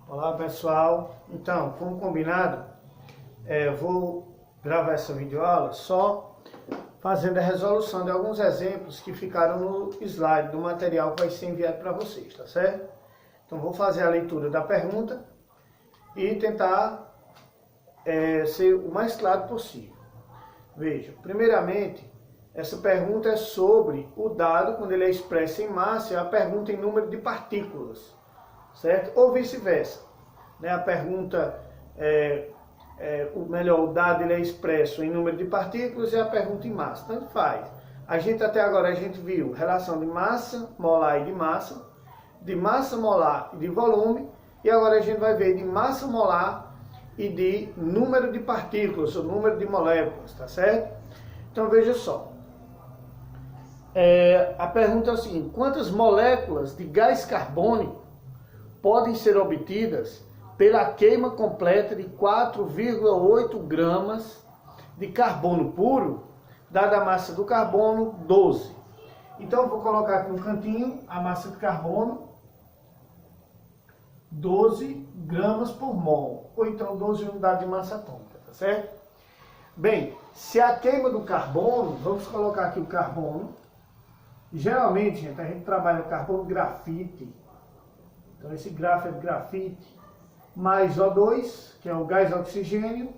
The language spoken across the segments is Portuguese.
Olá pessoal, então, como combinado, vou gravar essa videoaula só fazendo a resolução de alguns exemplos que ficaram no slide do material que vai ser enviado para vocês, tá certo? Então vou fazer a leitura da pergunta e tentar ser o mais claro possível. Veja, primeiramente, essa pergunta é sobre o dado, quando ele é expresso em massa, é a pergunta em número de partículas, certo? Ou vice-versa, né? A pergunta, o dado ele é expresso em número de partículas e a pergunta em massa, tanto faz. Até agora a gente viu relação de massa molar e de massa molar e de volume, e agora a gente vai ver de massa molar e de número de partículas, ou número de moléculas, tá certo? Então veja só. A pergunta é o seguinte: quantas moléculas de gás carbônico podem ser obtidas pela queima completa de 4,8 gramas de carbono puro, dada a massa do carbono 12? Então eu vou colocar aqui no cantinho a massa de carbono, 12 gramas por mol, ou então 12 unidades de massa atômica, tá certo? Bem, se a queima do carbono, vamos colocar aqui o carbono. Geralmente, gente, a gente trabalha o carbono grafite. Então esse grafo é de grafite, mais O2, que é o gás oxigênio,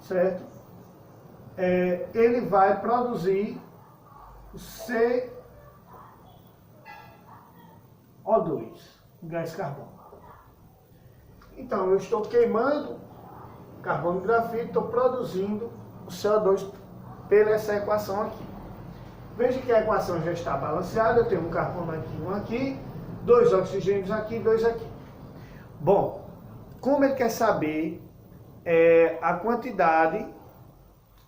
certo? Ele vai produzir o CO2, o gás carbônico. Então eu estou queimando carbono grafite, estou produzindo o CO2 pela essa equação aqui. Veja que a equação já está balanceada, eu tenho um carbono aqui, um aqui, dois oxigênios aqui, dois aqui. Bom, como ele quer saber a quantidade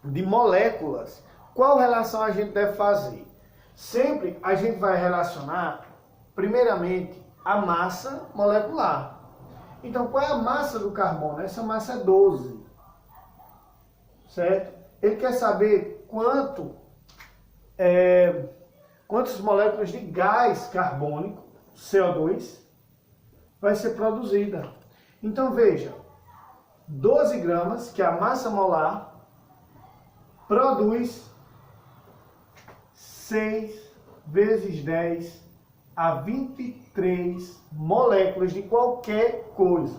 de moléculas, qual relação a gente deve fazer? Sempre a gente vai relacionar, primeiramente, a massa molecular. Então, qual é a massa do carbono? Essa massa é 12, certo? Ele quer saber quantas moléculas de gás carbônico, CO2, vai ser produzida. Então veja, 12 gramas, que é a massa molar, produz 6 vezes 10 a 23 moléculas de qualquer coisa.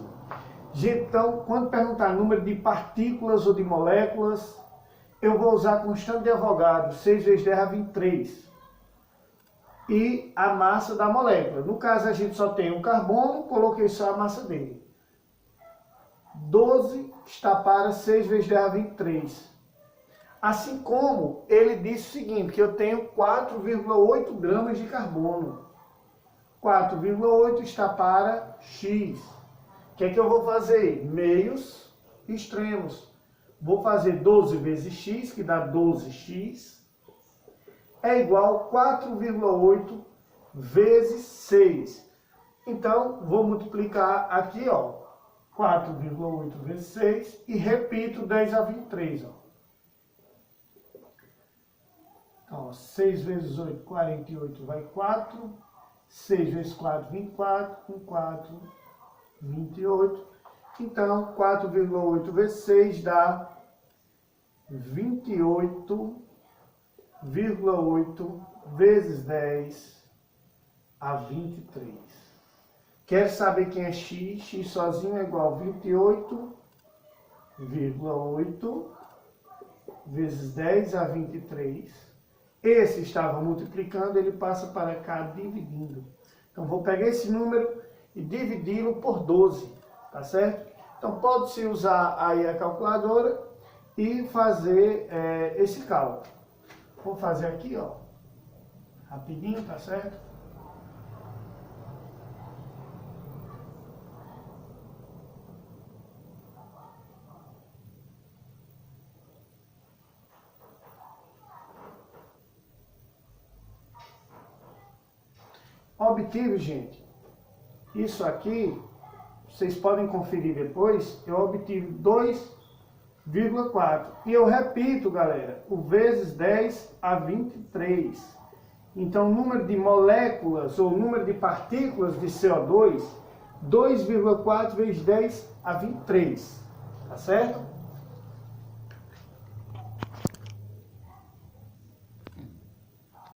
Então, quando perguntar número de partículas ou de moléculas, eu vou usar a constante de Avogadro, 6 vezes 10 a 23. E a massa da molécula. No caso, a gente só tem um carbono, coloquei só a massa dele. 12 está para 6 vezes 10 a 23. Assim como ele disse o seguinte, que eu tenho 4,8 gramas de carbono. 4,8 está para X. O que é que eu vou fazer? Meios extremos. Vou fazer 12 vezes x, que dá 12x, é igual a 4,8 vezes 6. Então, vou multiplicar aqui, ó, 4,8 vezes 6 e repito 10 a 23. Ó. Então, 6 vezes 8, 48, vai 4. 6 vezes 4, 24. 4, 28. Então, 4,8 vezes 6 dá 28,8 vezes 10 a 23. Quer saber quem é x? X sozinho é igual a 28,8 vezes 10 a 23. Esse estava multiplicando, ele passa para cá dividindo. Então, vou pegar esse número e dividi-lo por 12. Tá certo? Então pode-se usar aí a calculadora e fazer esse cálculo. Vou fazer aqui, ó, rapidinho, tá certo? Obtive, gente, isso aqui. Vocês podem conferir depois, eu obtive 2,4. E eu repito, galera, o vezes 10 a 23. Então, o número de moléculas ou o número de partículas de CO2, 2,4 vezes 10 a 23, tá certo?